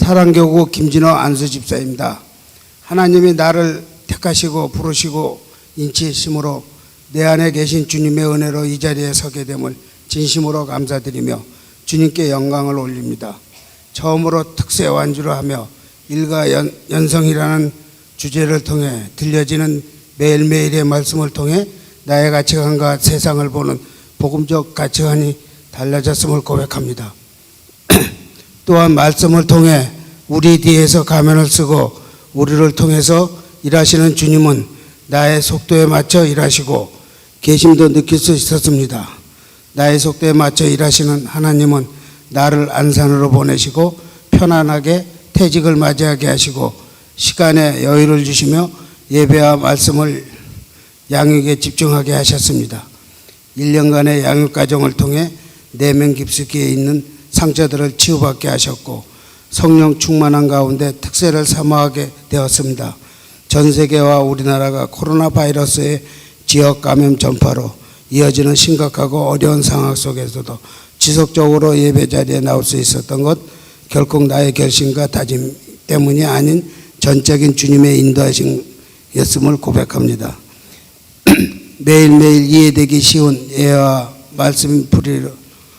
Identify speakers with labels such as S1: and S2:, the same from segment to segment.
S1: 사랑교구 김진호 안수집사입니다. 하나님이 나를 택하시고 부르시고 인치심으로 내 안에 계신 주님의 은혜로 이 자리에 서게 됨을 진심으로 감사드리며 주님께 영광을 올립니다. 처음으로 특세 완주를 하며 일가 연성이라는 주제를 통해 들려지는 매일매일의 말씀을 통해 나의 가치관과 세상을 보는 복음적 가치관이 달라졌음을 고백합니다. 또한 말씀을 통해 우리 뒤에서 가면을 쓰고 우리를 통해서 일하시는 주님은 나의 속도에 맞춰 일하시고 계심도 느낄 수 있었습니다. 나의 속도에 맞춰 일하시는 하나님은 나를 안산으로 보내시고 편안하게 퇴직을 맞이하게 하시고 시간에 여유를 주시며 예배와 말씀을 양육에 집중하게 하셨습니다. 1년간의 양육과정을 통해 내면 깊숙이 있는 상처들을 치유받게 하셨고 성령 충만한 가운데 특세를 사모하게 되었습니다. 전 세계와 우리나라가 코로나 바이러스의 지역 감염 전파로 이어지는 심각하고 어려운 상황 속에서도 지속적으로 예배 자리에 나올 수 있었던 것 결코 나의 결심과 다짐 때문이 아닌 전적인 주님의 인도하심이었음을 고백합니다. 매일매일 이해되기 쉬운 예와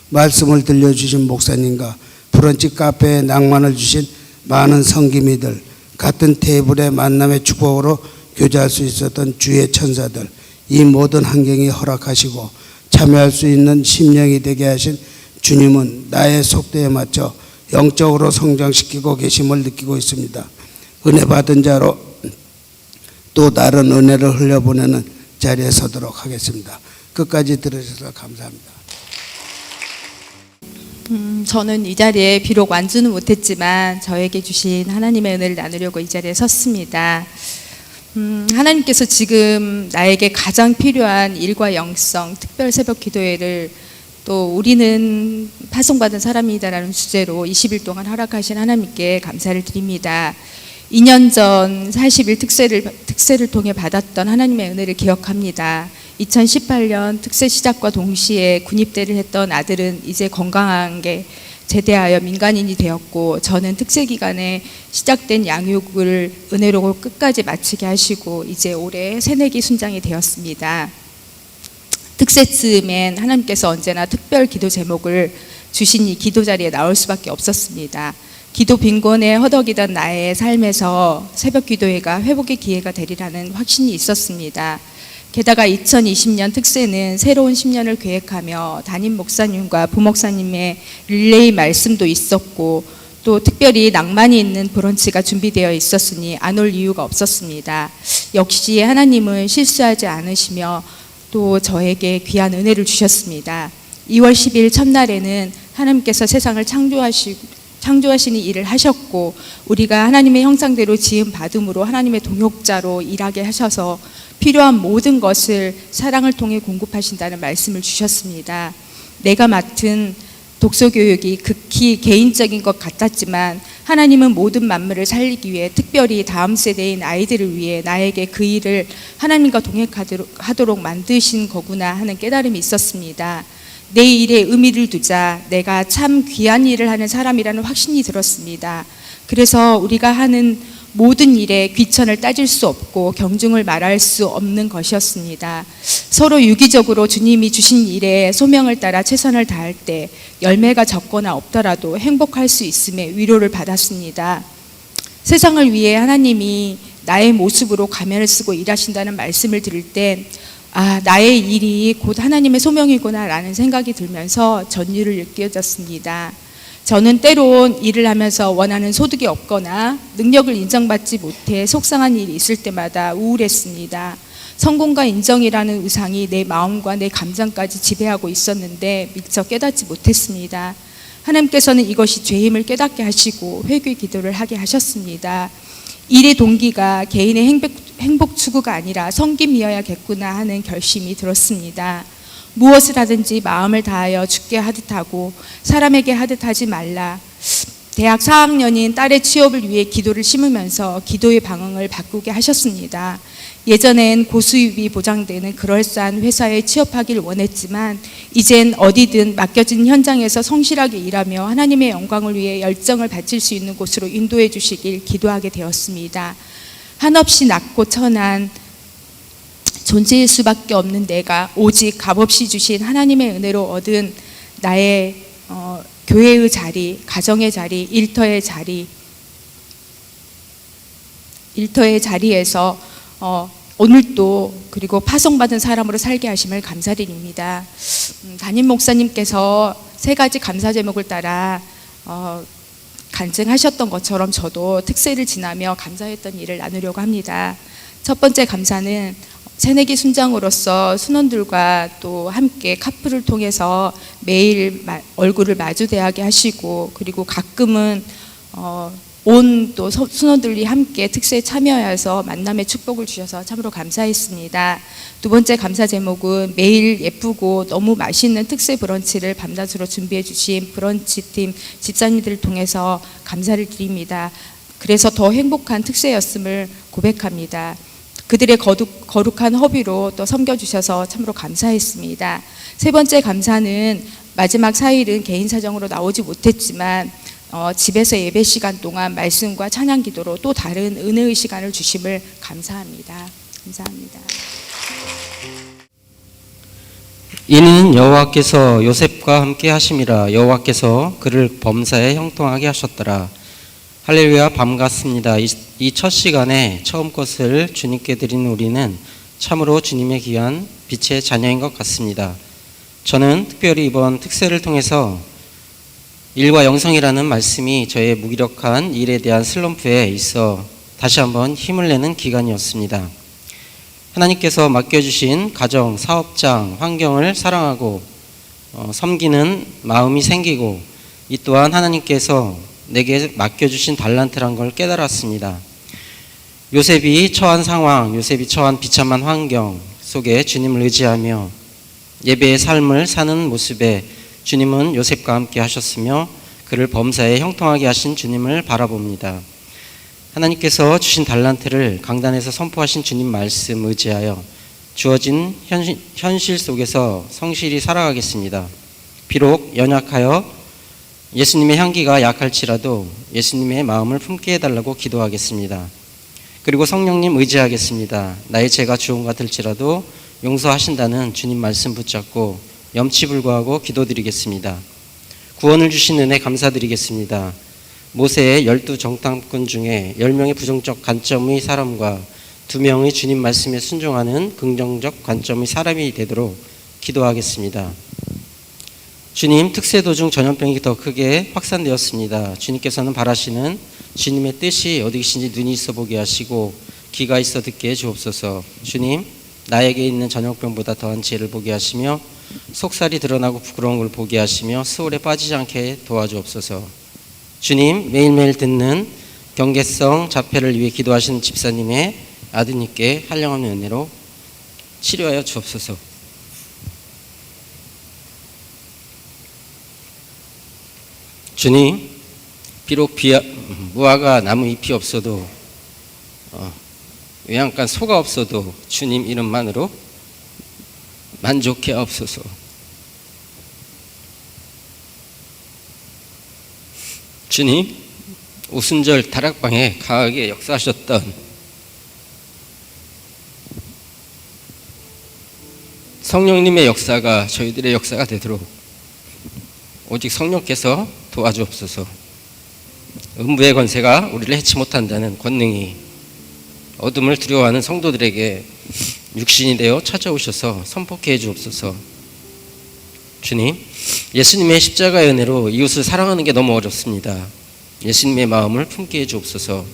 S1: 말씀을 들려주신 목사님과 브런치 카페에 낭만을 주신 많은 성기미들, 같은 테이블의 만남의 축복으로 교제할 수 있었던 주의 천사들, 이 모든 환경이 허락하시고 참여할 수 있는 심령이 되게 하신 주님은 나의 속도에 맞춰 영적으로 성장시키고 계심을 느끼고 있습니다. 은혜 받은 자로 또 다른 은혜를 흘려보내는 자리에 서도록 하겠습니다. 끝까지 들으셔서 감사합니다.
S2: 저는 이 자리에 비록 완주는 못했지만 저에게 주신 하나님의 은혜를 나누려고 이 자리에 섰습니다. 하나님께서 지금 나에게 가장 필요한 일과 영성, 특별 새벽 기도회를 또 우리는 파송받은 사람이다라는 주제로 20일 동안 허락하신 하나님께 감사를 드립니다. 2년 전 40일 특세를 통해 받았던 하나님의 은혜를 기억합니다. 2018년 특세 시작과 동시에 군입대를 했던 아들은 이제 건강하게 제대하여 민간인이 되었고 저는 특세 기간에 시작된 양육을 은혜로 끝까지 마치게 하시고 이제 올해 새내기 순장이 되었습니다. 특세쯤엔 하나님께서 언제나 특별 기도 제목을 주신 이 기도 자리에 나올 수밖에 없었습니다. 기도 빈곤에 허덕이던 나의 삶에서 새벽 기도회가 회복의 기회가 되리라는 확신이 있었습니다. 게다가 2020년 특세는 새로운 10년을 계획하며 담임 목사님과 부목사님의 릴레이 말씀도 있었고 또 특별히 낭만이 있는 브런치가 준비되어 있었으니 안 올 이유가 없었습니다. 역시 하나님은 실수하지 않으시며 또 저에게 귀한 은혜를 주셨습니다. 2월 10일 첫날에는 하나님께서 세상을 창조하시는 일을 하셨고 우리가 하나님의 형상대로 지음 받음으로 하나님의 동역자로 일하게 하셔서 필요한 모든 것을 사랑을 통해 공급하신다는 말씀을 주셨습니다. 내가 맡은 독서교육이 극히 개인적인 것 같았지만 하나님은 모든 만물을 살리기 위해 특별히 다음 세대인 아이들을 위해 나에게 그 일을 하나님과 동행하도록 만드신 거구나 하는 깨달음이 있었습니다. 내 일에 의미를 두자 내가 참 귀한 일을 하는 사람이라는 확신이 들었습니다. 그래서 우리가 하는 모든 일에 귀천을 따질 수 없고 경중을 말할 수 없는 것이었습니다. 서로 유기적으로 주님이 주신 일에 소명을 따라 최선을 다할 때 열매가 적거나 없더라도 행복할 수 있음에 위로를 받았습니다. 세상을 위해 하나님이 나의 모습으로 가면을 쓰고 일하신다는 말씀을 들을 때 나의 일이 곧 하나님의 소명이구나 라는 생각이 들면서 전율을 느껴졌습니다. 저는 때론 일을 하면서 원하는 소득이 없거나 능력을 인정받지 못해 속상한 일이 있을 때마다 우울했습니다. 성공과 인정이라는 우상이 내 마음과 내 감정까지 지배하고 있었는데 미처 깨닫지 못했습니다. 하나님께서는 이것이 죄임을 깨닫게 하시고 회개 기도를 하게 하셨습니다. 일의 동기가 개인의 행복 추구가 아니라 섬김이어야겠구나 하는 결심이 들었습니다. 무엇을 하든지 마음을 다하여 주께 하듯 하고 사람에게 하듯 하지 말라. 대학 4학년인 딸의 취업을 위해 기도를 심으면서 기도의 방향을 바꾸게 하셨습니다. 예전엔 고수입이 보장되는 그럴싸한 회사에 취업하길 원했지만 이젠 어디든 맡겨진 현장에서 성실하게 일하며 하나님의 영광을 위해 열정을 바칠 수 있는 곳으로 인도해 주시길 기도하게 되었습니다. 한없이 낮고 천한 존재일 수밖에 없는 내가 오직 값없이 주신 하나님의 은혜로 얻은 나의 교회의 자리, 가정의 자리, 일터의 자리에서 오늘도 그리고 파송받은 사람으로 살게 하심을 감사드립니다. 담임 목사님께서 3가지 감사 제목을 따라 간증하셨던 것처럼 저도 특세를 지나며 감사했던 일을 나누려고 합니다. 첫 번째 감사는 새내기 순장으로서 순원들과 또 함께 카풀을 통해서 매일 얼굴을 마주대하게 하시고 그리고 가끔은 온 또 순원들이 함께 특세에 참여해서 만남의 축복을 주셔서 참으로 감사했습니다. 두 번째 감사 제목은 매일 예쁘고 너무 맛있는 특세 브런치를 밤낮으로 준비해 주신 브런치팀 집사님들을 통해서 감사를 드립니다. 그래서 더 행복한 특세였음을 고백합니다. 그들의 거룩한 허비로 또 섬겨주셔서 참으로 감사했습니다. 세 번째 감사는 마지막 4일은 개인 사정으로 나오지 못했지만 집에서 예배 시간 동안 말씀과 찬양 기도로 또 다른 은혜의 시간을 주심을 감사합니다. 감사합니다.
S3: 이는 여호와께서 요셉과 함께 하심이라. 여호와께서 그를 범사에 형통하게 하셨더라. 할렐루야. 반갑습니다. 이 첫 시간에 처음 것을 주님께 드리는 우리는 참으로 주님의 귀한 빛의 자녀인 것 같습니다. 저는 특별히 이번 특세를 통해서 일과 영성이라는 말씀이 저의 무기력한 일에 대한 슬럼프에 있어 다시 한번 힘을 내는 기간이었습니다. 하나님께서 맡겨주신 가정, 사업장, 환경을 사랑하고 섬기는 마음이 생기고 이 또한 하나님께서 내게 맡겨주신 달란트란 걸 깨달았습니다. 요셉이 처한 상황, 요셉이 처한 비참한 환경 속에 주님을 의지하며 예배의 삶을 사는 모습에 주님은 요셉과 함께 하셨으며 그를 범사에 형통하게 하신 주님을 바라봅니다. 하나님께서 주신 달란트를 강단에서 선포하신 주님 말씀 의지하여 주어진 현실 속에서 성실히 살아가겠습니다. 비록 연약하여 예수님의 향기가 약할지라도 예수님의 마음을 품게 해달라고 기도하겠습니다. 그리고 성령님 의지하겠습니다. 나의 죄가 주홍 같을지라도 용서하신다는 주님 말씀 붙잡고 염치불구하고 기도드리겠습니다. 구원을 주신 은혜 감사드리겠습니다. 모세의 12 정탐꾼 중에 10명의 부정적 관점의 사람과 2명의 주님 말씀에 순종하는 긍정적 관점의 사람이 되도록 기도하겠습니다. 주님, 특세 도중 전염병이 더 크게 확산되었습니다. 주님께서는 바라시는 주님의 뜻이 어디 계신지 눈이 있어 보게 하시고 귀가 있어 듣게 해주옵소서. 주님, 나에게 있는 전염병보다 더한 죄를 보게 하시며 속살이 드러나고 부끄러운 걸 보게 하시며 스올에 빠지지 않게 도와주옵소서. 주님, 매일매일 듣는 경계성 자폐를 위해 기도하시는 집사님의 아드님께 한량없는 은혜로 치료하여 주옵소서. 주님, 비록 무화과 나무 잎이 없어도 외양간 소가 없어도 주님 이름만으로 만족해 없소서. 주님, 오순절 다락방에 강하게 역사하셨던 성령님의 역사가 저희들의 역사가 되도록 오직 성령께서 도와주옵소서. 음부의 권세가 우리를 해치 못한다는 권능이 어둠을 두려워하는 성도들에게 육신이 되어 찾아오셔서 선포케 해 주옵소서. 주님, 예수님의 십자가의 은혜로 이웃을 사랑하는 게 너무 어렵습니다. 예수님의 마음을 품게 해 주옵소서.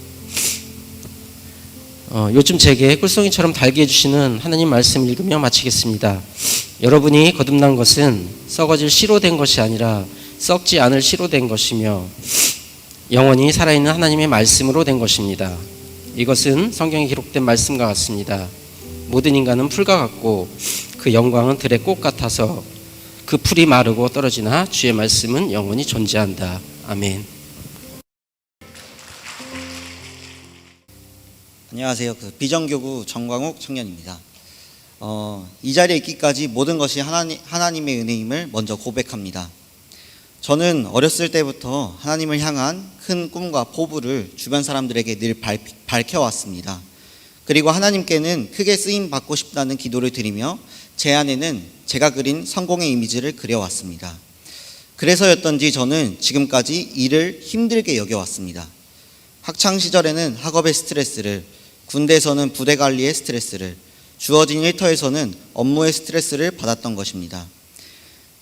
S3: 요즘 제게 꿀송이처럼 달게 해주시는 하나님 말씀 읽으며 마치겠습니다. 여러분이 거듭난 것은 썩어질 씨로 된 것이 아니라 썩지 않을 씨로 된 것이며 영원히 살아있는 하나님의 말씀으로 된 것입니다. 이것은 성경에 기록된 말씀과 같습니다. 모든 인간은 풀과 같고 그 영광은 들의 꽃 같아서 그 풀이 마르고 떨어지나 주의 말씀은 영원히 존재한다. 아멘.
S4: 안녕하세요. 비전교구 정광욱 청년입니다. 이 자리에 있기까지 모든 것이 하나님의 은혜임을 먼저 고백합니다. 저는 어렸을 때부터 하나님을 향한 큰 꿈과 포부를 주변 사람들에게 늘 밝혀왔습니다. 그리고 하나님께는 크게 쓰임 받고 싶다는 기도를 드리며 제 안에는 제가 그린 성공의 이미지를 그려왔습니다. 그래서였던지 저는 지금까지 일을 힘들게 여겨왔습니다. 학창 시절에는 학업의 스트레스를, 군대에서는 부대 관리의 스트레스를, 주어진 일터에서는 업무의 스트레스를 받았던 것입니다.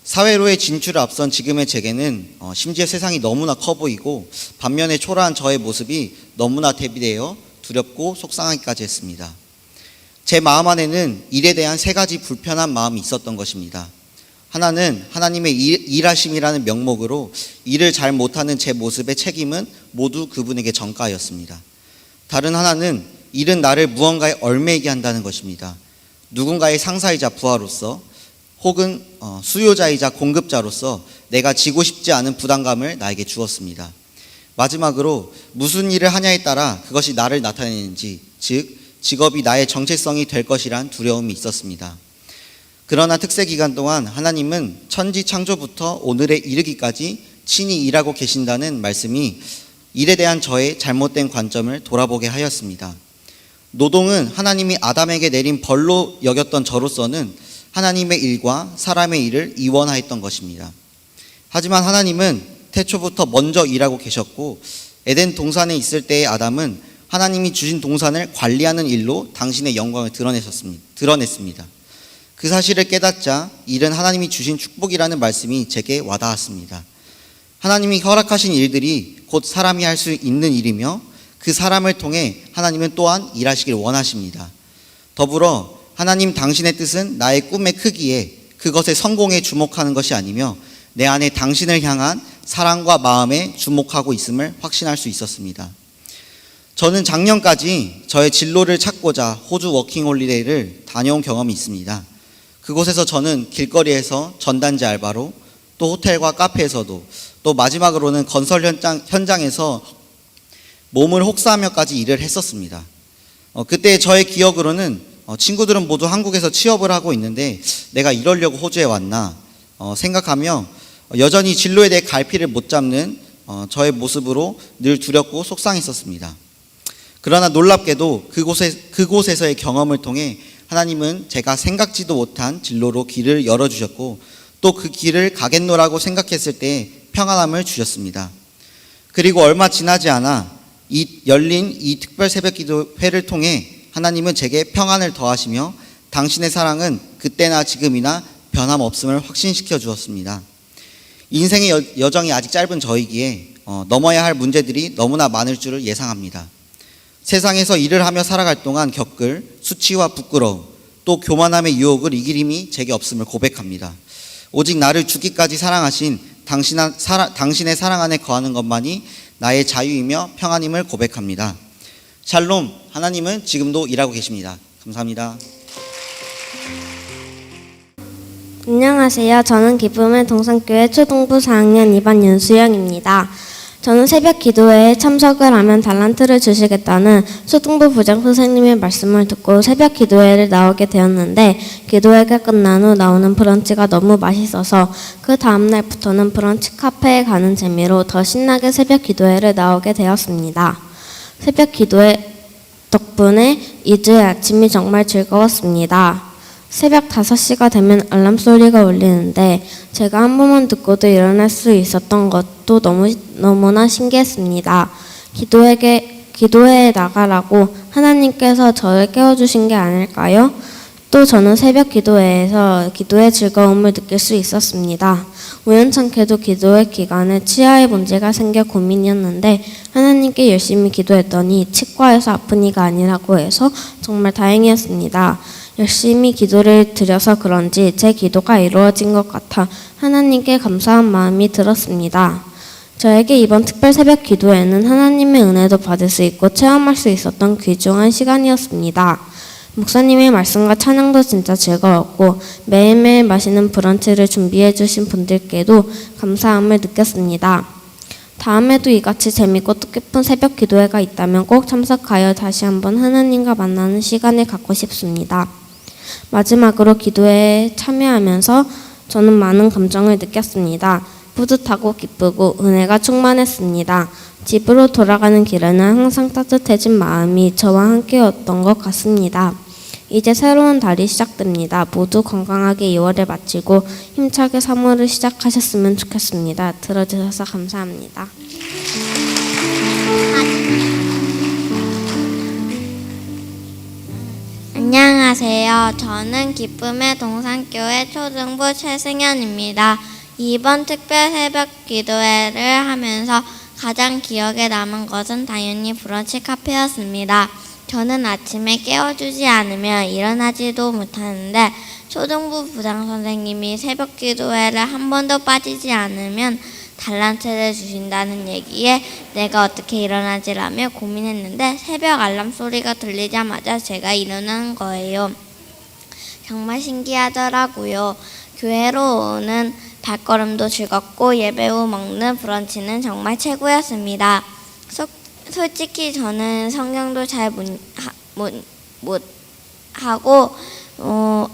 S4: 사회로의 진출을 앞선 지금의 제게는 심지어 세상이 너무나 커 보이고 반면에 초라한 저의 모습이 너무나 대비되어 두렵고 속상하기까지 했습니다. 제 마음 안에는 일에 대한 세 가지 불편한 마음이 있었던 것입니다. 하나는 하나님의 일하심이라는 명목으로 일을 잘 못하는 제 모습의 책임은 모두 그분에게 전가였습니다. 다른 하나는 일은 나를 무언가에 얽매이게 한다는 것입니다. 누군가의 상사이자 부하로서 혹은 수요자이자 공급자로서 내가 지고 싶지 않은 부담감을 나에게 주었습니다. 마지막으로 무슨 일을 하냐에 따라 그것이 나를 나타내는지, 즉 직업이 나의 정체성이 될 것이란 두려움이 있었습니다. 그러나 특세 기간 동안 하나님은 천지 창조부터 오늘에 이르기까지 친히 일하고 계신다는 말씀이 일에 대한 저의 잘못된 관점을 돌아보게 하였습니다. 노동은 하나님이 아담에게 내린 벌로 여겼던 저로서는 하나님의 일과 사람의 일을 이원하였던 것입니다. 하지만 하나님은 태초부터 먼저 일하고 계셨고 에덴 동산에 있을 때의 아담은 하나님이 주신 동산을 관리하는 일로 당신의 영광을 드러냈습니다. 그 사실을 깨닫자 일은 하나님이 주신 축복이라는 말씀이 제게 와닿았습니다. 하나님이 허락하신 일들이 곧 사람이 할 수 있는 일이며 그 사람을 통해 하나님은 또한 일하시길 원하십니다. 더불어 하나님 당신의 뜻은 나의 꿈의 크기에 그것의 성공에 주목하는 것이 아니며 내 안에 당신을 향한 사랑과 마음에 주목하고 있음을 확신할 수 있었습니다. 저는 작년까지 저의 진로를 찾고자 호주 워킹홀리데이를 다녀온 경험이 있습니다. 그곳에서 저는 길거리에서 전단지 알바로, 또 호텔과 카페에서도, 또 마지막으로는 건설 현장에서 몸을 혹사하며까지 일을 했었습니다. 그때 저의 기억으로는 친구들은 모두 한국에서 취업을 하고 있는데 내가 이러려고 호주에 왔나 생각하며 여전히 진로에 대해 갈피를 못 잡는 저의 모습으로 늘 두렵고 속상했었습니다. 그러나 놀랍게도 그곳에서의 경험을 통해 하나님은 제가 생각지도 못한 진로로 길을 열어주셨고 또 그 길을 가겠노라고 생각했을 때 평안함을 주셨습니다. 그리고 얼마 지나지 않아 열린 이 특별 새벽 기도회를 통해 하나님은 제게 평안을 더하시며 당신의 사랑은 그때나 지금이나 변함없음을 확신시켜 주었습니다. 인생의 여정이 아직 짧은 저이기에 넘어야 할 문제들이 너무나 많을 줄을 예상합니다. 세상에서 일을 하며 살아갈 동안 겪을 수치와 부끄러움, 또 교만함의 유혹을 이길 힘이 제게 없음을 고백합니다. 오직 나를 죽기까지 사랑하신 당신의 사랑 안에 거하는 것만이 나의 자유이며 평안임을 고백합니다. 샬롬, 하나님은 지금도 일하고 계십니다. 감사합니다.
S5: 안녕하세요. 저는 기쁨의 동산교회 초등부 4학년 2반 윤수영입니다. 저는 새벽 기도회에 참석을 하면 달란트를 주시겠다는 초등부 부장 선생님의 말씀을 듣고 새벽 기도회를 나오게 되었는데 기도회가 끝난 후 나오는 브런치가 너무 맛있어서 그 다음날부터는 브런치 카페에 가는 재미로 더 신나게 새벽 기도회를 나오게 되었습니다. 새벽 기도회 덕분에 2주의 아침이 정말 즐거웠습니다. 새벽 5시가 되면 알람 소리가 울리는데 제가 한 번만 듣고도 일어날 수 있었던 것도 너무나 신기했습니다. 기도회에 나가라고 하나님께서 저를 깨워주신 게 아닐까요? 또 저는 새벽 기도회에서 기도의 즐거움을 느낄 수 있었습니다. 우연찮게도 기도회 기간에 치아에 문제가 생겨 고민이었는데 하나님께 열심히 기도했더니 치과에서 아픈 이가 아니라고 해서 정말 다행이었습니다. 열심히 기도를 드려서 그런지 제 기도가 이루어진 것 같아 하나님께 감사한 마음이 들었습니다. 저에게 이번 특별 새벽 기도회는 하나님의 은혜도 받을 수 있고 체험할 수 있었던 귀중한 시간이었습니다. 목사님의 말씀과 찬양도 진짜 즐거웠고 매일매일 맛있는 브런치를 준비해 주신 분들께도 감사함을 느꼈습니다. 다음에도 이같이 재밌고 뜻깊은 새벽 기도회가 있다면 꼭 참석하여 다시 한번 하나님과 만나는 시간을 갖고 싶습니다. 마지막으로 기도회에 참여하면서 저는 많은 감정을 느꼈습니다. 뿌듯하고 기쁘고 은혜가 충만했습니다. 집으로 돌아가는 길에는 항상 따뜻해진 마음이 저와 함께였던 것 같습니다. 이제 새로운 달이 시작됩니다. 모두 건강하게 2월을 마치고 힘차게 3월을 시작하셨으면 좋겠습니다. 들어주셔서 감사합니다.
S6: 안녕하세요. 저는 기쁨의 동산교회 초등부 최승현입니다. 이번 특별 새벽 기도회를 하면서 가장 기억에 남은 것은 당연히 브런치 카페였습니다. 저는 아침에 깨워주지 않으면 일어나지도 못하는데 초등부 부장 선생님이 새벽 기도회를 한 번도 빠지지 않으면 달란트를 주신다는 얘기에 내가 어떻게 일어나지라며 고민했는데 새벽 알람 소리가 들리자마자 제가 일어나는 거예요. 정말 신기하더라고요. 교회로 오는 발걸음도 즐겁고 예배 후 먹는 브런치는 정말 최고였습니다. 솔직히 저는 성경도 잘 못 하고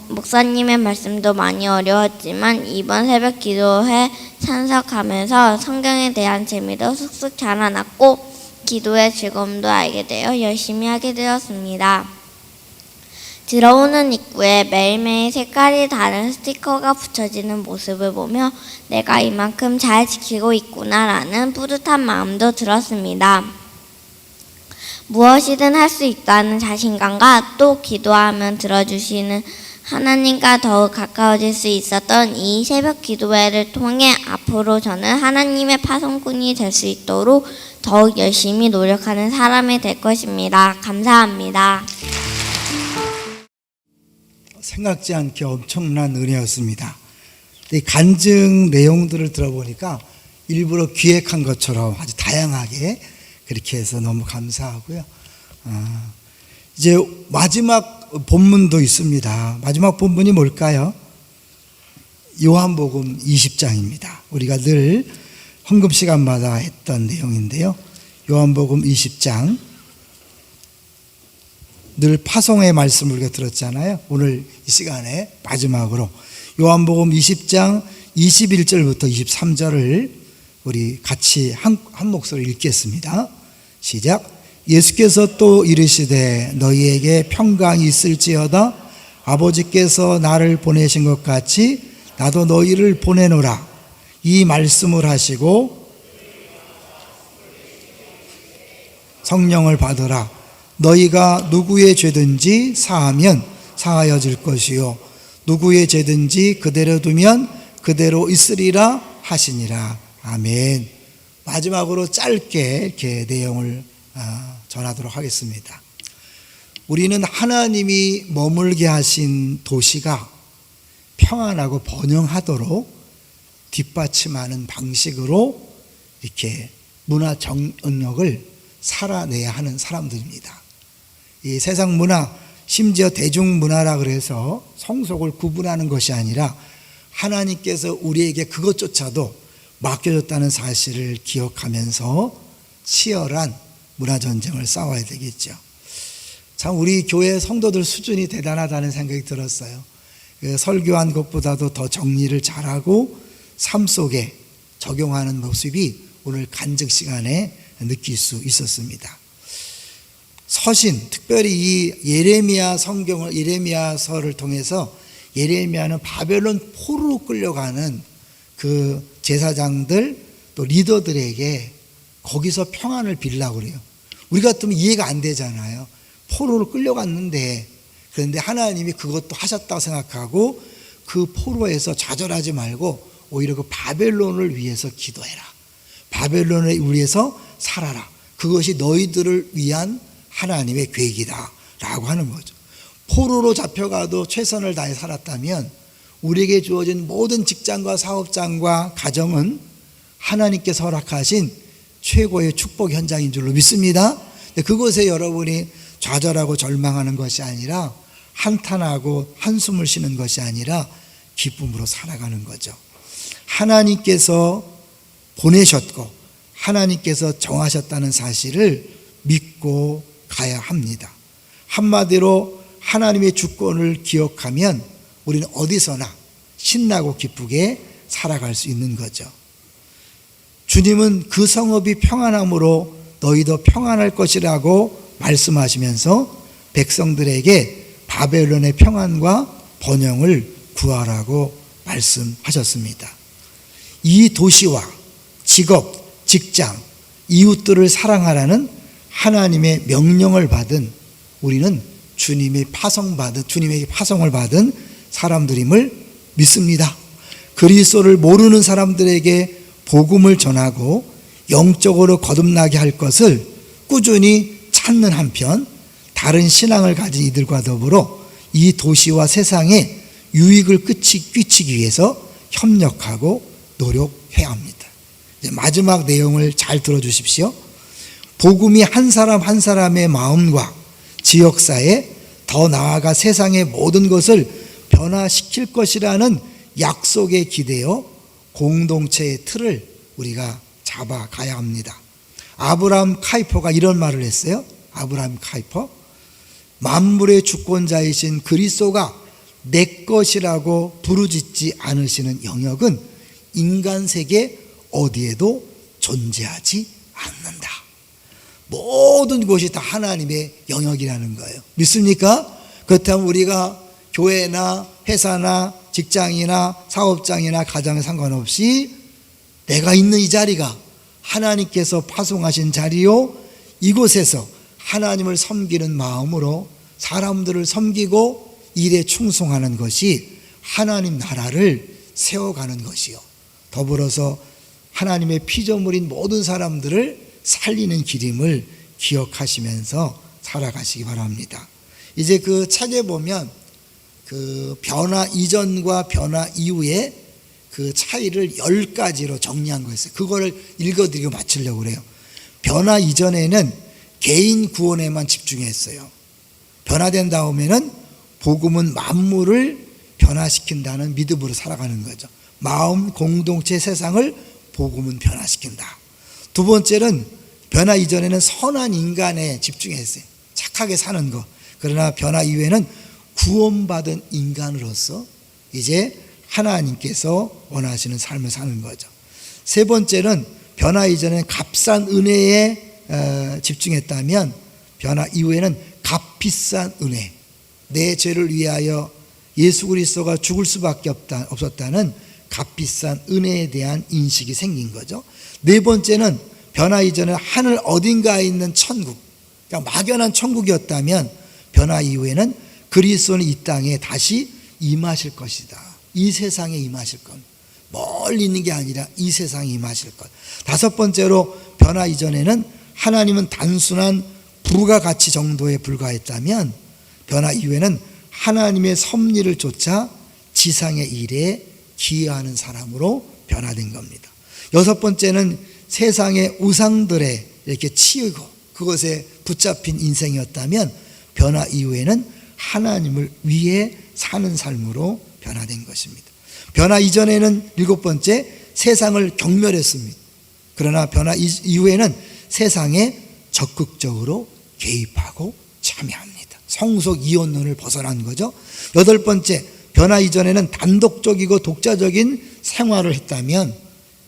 S6: 목사님의 말씀도 많이 어려웠지만 이번 새벽 기도회 참석하면서 성경에 대한 재미도 쑥쑥 자라났고 기도의 즐거움도 알게 되어 열심히 하게 되었습니다. 들어오는 입구에 매일매일 색깔이 다른 스티커가 붙여지는 모습을 보며 내가 이만큼 잘 지키고 있구나라는 뿌듯한 마음도 들었습니다. 무엇이든 할 수 있다는 자신감과 또 기도하면 들어주시는 하나님과 더욱 가까워질 수 있었던 이 새벽 기도회를 통해 앞으로 저는 하나님의 파송꾼이 될 수 있도록 더욱 열심히 노력하는 사람이 될 것입니다. 감사합니다.
S7: 생각지 않게 엄청난 은혜였습니다. 이 간증 내용들을 들어보니까 일부러 기획한 것처럼 아주 다양하게 그렇게 해서 너무 감사하고요. 이제 마지막 본문도 있습니다. 마지막 본문이 뭘까요? 요한복음 20장입니다. 우리가 늘 헌금 시간마다 했던 내용인데요. 요한복음 20장 늘 파송의 말씀을 우리가 들었잖아요. 오늘 이 시간에 마지막으로 요한복음 20장 21절부터 23절을 우리 같이 한 목소리 읽겠습니다. 시작. 예수께서 또 이르시되 너희에게 평강이 있을지어다 아버지께서 나를 보내신 것 같이 나도 너희를 보내노라. 이 말씀을 하시고 성령을 받으라. 너희가 누구의 죄든지 사하면 사하여질 것이요 누구의 죄든지 그대로 두면 그대로 있으리라 하시니라. 아멘. 마지막으로 짧게 이렇게 내용을 전하도록 하겠습니다. 우리는 하나님이 머물게 하신 도시가 평안하고 번영하도록 뒷받침하는 방식으로 이렇게 문화 정력을 살아내야 하는 사람들입니다. 이 세상 문화, 심지어 대중문화라 그래서 성속을 구분하는 것이 아니라 하나님께서 우리에게 그것조차도 맡겨줬다는 사실을 기억하면서 치열한 문화전쟁을 싸워야 되겠죠. 참 우리 교회 성도들 수준이 대단하다는 생각이 들었어요. 설교한 것보다도 더 정리를 잘하고 삶 속에 적용하는 모습이 오늘 간증 시간에 느낄 수 있었습니다. 서신, 특별히 이 예레미야서를 통해서 예레미야는 바벨론 포로로 끌려가는 그 제사장들 또 리더들에게 거기서 평안을 빌라고 그래요. 우리 같으면 이해가 안 되잖아요. 포로로 끌려갔는데 그런데 하나님이 그것도 하셨다고 생각하고 그 포로에서 좌절하지 말고 오히려 그 바벨론을 위해서 기도해라. 바벨론을 위해서 살아라. 그것이 너희들을 위한 하나님의 계획이다 라고 하는 거죠. 포로로 잡혀가도 최선을 다해 살았다면 우리에게 주어진 모든 직장과 사업장과 가정은 하나님께서 허락하신 최고의 축복 현장인 줄로 믿습니다. 그곳에 여러분이 좌절하고 절망하는 것이 아니라 한탄하고 한숨을 쉬는 것이 아니라 기쁨으로 살아가는 거죠. 하나님께서 보내셨고 하나님께서 정하셨다는 사실을 믿고 가야 합니다. 한마디로 하나님의 주권을 기억하면 우리는 어디서나 신나고 기쁘게 살아갈 수 있는 거죠. 주님은 그 성읍이 평안함으로 너희도 평안할 것이라고 말씀하시면서 백성들에게 바벨론의 평안과 번영을 구하라고 말씀하셨습니다. 이 도시와 직업, 직장, 이웃들을 사랑하라는 하나님의 명령을 받은 우리는 주님에게 파송을 받은 사람들임을 믿습니다. 그리스도를 모르는 사람들에게 복음을 전하고 영적으로 거듭나게 할 것을 꾸준히 찾는 한편 다른 신앙을 가진 이들과 더불어 이 도시와 세상에 유익을 끼치기 위해서 협력하고 노력해야 합니다. 이제 마지막 내용을 잘 들어주십시오. 복음이 한 사람 한 사람의 마음과 지역사회, 더 나아가 세상의 모든 것을 변화시킬 것이라는 약속에 기대어 공동체의 틀을 우리가 잡아가야 합니다. 아브라함 카이퍼가 이런 말을 했어요. 아브라함 카이퍼, 만물의 주권자이신 그리스도가 내 것이라고 부르짖지 않으시는 영역은 인간 세계 어디에도 존재하지 않는다. 모든 것이 다 하나님의 영역이라는 거예요. 믿습니까? 그렇다면 우리가 교회나 회사나 직장이나 사업장이나 가정에 상관없이 내가 있는 이 자리가 하나님께서 파송하신 자리요, 이곳에서 하나님을 섬기는 마음으로 사람들을 섬기고 일에 충성하는 것이 하나님 나라를 세워가는 것이요, 더불어서 하나님의 피조물인 모든 사람들을 살리는 길임을 기억하시면서 살아가시기 바랍니다. 이제 그 책에 보면 그 변화 이전과 변화 이후에 그 차이를 10가지로 정리한 거였어요. 그거를 읽어드리고 마치려고 그래요. 변화 이전에는 개인 구원에만 집중했어요. 변화된 다음에는 복음은 만물을 변화시킨다는 믿음으로 살아가는 거죠. 마음, 공동체, 세상을 복음은 변화시킨다. 두 번째는 변화 이전에는 선한 인간에 집중했어요. 착하게 사는 것. 그러나 변화 이후에는 구원받은 인간으로서 이제 하나님께서 원하시는 삶을 사는 거죠. 세 번째는 변화 이전에는 값싼 은혜에 집중했다면 변화 이후에는 값비싼 은혜, 내 죄를 위하여 예수 그리스도가 죽을 수밖에 없었다는 값비싼 은혜에 대한 인식이 생긴 거죠. 네 번째는 변화 이전에는 하늘 어딘가에 있는 천국, 그러니까 막연한 천국이었다면 변화 이후에는 그리스도는 이 땅에 다시 임하실 것이다. 이 세상에 임하실 것. 멀리 있는 게 아니라 이 세상에 임하실 것. 다섯 번째로 변화 이전에는 하나님은 단순한 부가가치 정도에 불과했다면 변화 이후에는 하나님의 섭리를 쫓아 지상의 일에 기여하는 사람으로 변화된 겁니다. 여섯 번째는 세상의 우상들에 이렇게 치이고 그것에 붙잡힌 인생이었다면 변화 이후에는 하나님을 위해 사는 삶으로 변화된 것입니다. 변화 이전에는 일곱 번째, 세상을 경멸했습니다. 그러나 변화 이후에는 세상에 적극적으로 개입하고 참여합니다. 성속 이혼론을 벗어난 거죠. 여덟 번째, 변화 이전에는 단독적이고 독자적인 생활을 했다면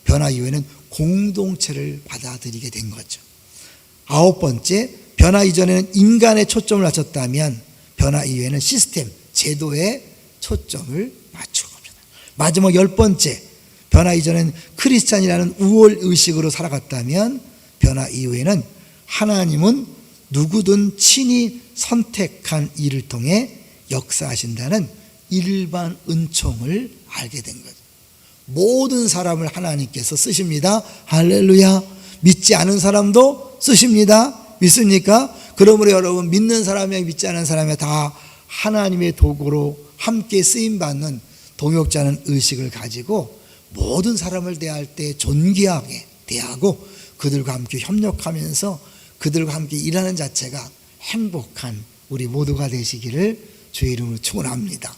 S7: 변화 이후에는 공동체를 받아들이게 된 거죠. 아홉 번째, 변화 이전에는 인간에 초점을 맞췄다면 변화 이후에는 시스템, 제도에 초점을 맞추고 겁니다. 마지막 열 번째, 변화 이전에는 크리스찬이라는 우월 의식으로 살아갔다면 변화 이후에는 하나님은 누구든 친히 선택한 일을 통해 역사하신다는 일반 은총을 알게 된 거죠. 모든 사람을 하나님께서 쓰십니다. 할렐루야. 믿지 않은 사람도 쓰십니다. 믿습니까? 그러므로 여러분, 믿는 사람이 믿지 않은 사람이 다 하나님의 도구로 함께 쓰임받는 동역자는 의식을 가지고 모든 사람을 대할 때 존귀하게 대하고 그들과 함께 협력하면서 그들과 함께 일하는 자체가 행복한 우리 모두가 되시기를 주의 이름으로 축원합니다.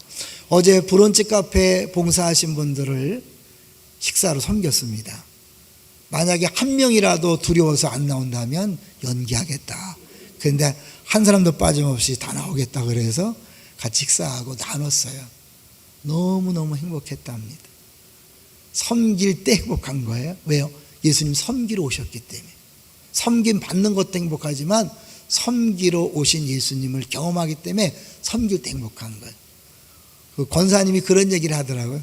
S7: 어제 브런치 카페 봉사하신 분들을 식사로 섬겼습니다. 만약에 한 명이라도 두려워서 안 나온다면 연기하겠다. 그런데 한 사람도 빠짐없이 다 나오겠다 그래서 같이 식사하고 나눴어요. 너무너무 행복했답니다. 섬길 때 행복한 거예요. 왜요? 예수님 섬기러 오셨기 때문에. 섬김 받는 것도 행복하지만 섬기러 오신 예수님을 경험하기 때문에 섬길 때 행복한 거예요. 그 권사님이 그런 얘기를 하더라고요.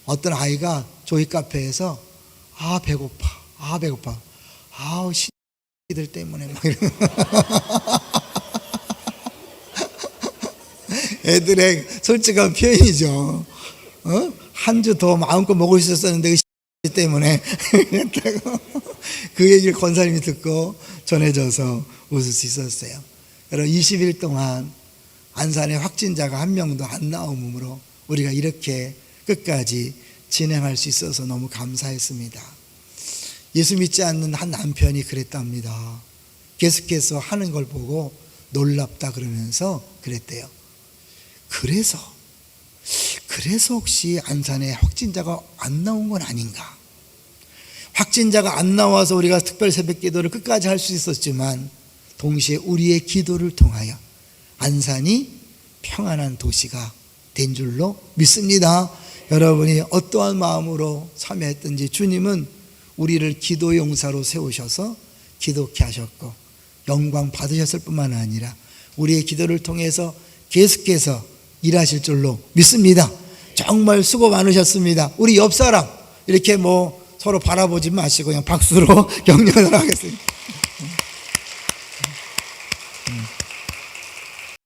S7: 어떤 아이가 조이 카페에서 배고파. 신이들 때문에 막 이러는 애들의 솔직한 표현이죠. 한 주 더 마음껏 먹을 수 있었는데 그 때문에 그 얘기를 권사님이 듣고 전해져서 웃을 수 있었어요. 여러분 20일 동안 안산에 확진자가 한 명도 안 나옴으로 우리가 이렇게 끝까지 진행할 수 있어서 너무 감사했습니다. 예수 믿지 않는 한 남편이 그랬답니다. 계속해서 하는 걸 보고 놀랍다 그러면서 그랬대요. 그래서 혹시 안산에 확진자가 안 나온 건 아닌가? 확진자가 안 나와서 우리가 특별 새벽 기도를 끝까지 할 수 있었지만 동시에 우리의 기도를 통하여 안산이 평안한 도시가 된 줄로 믿습니다. 여러분이 어떠한 마음으로 참여했든지 주님은 우리를 기도 용사로 세우셔서 기도케 하셨고 영광 받으셨을 뿐만 아니라 우리의 기도를 통해서 계속해서 일하실 줄로 믿습니다. 정말 수고 많으셨습니다. 우리 옆 사람 이렇게 서로 바라보지 마시고 그냥 박수로 격려를 하겠습니다.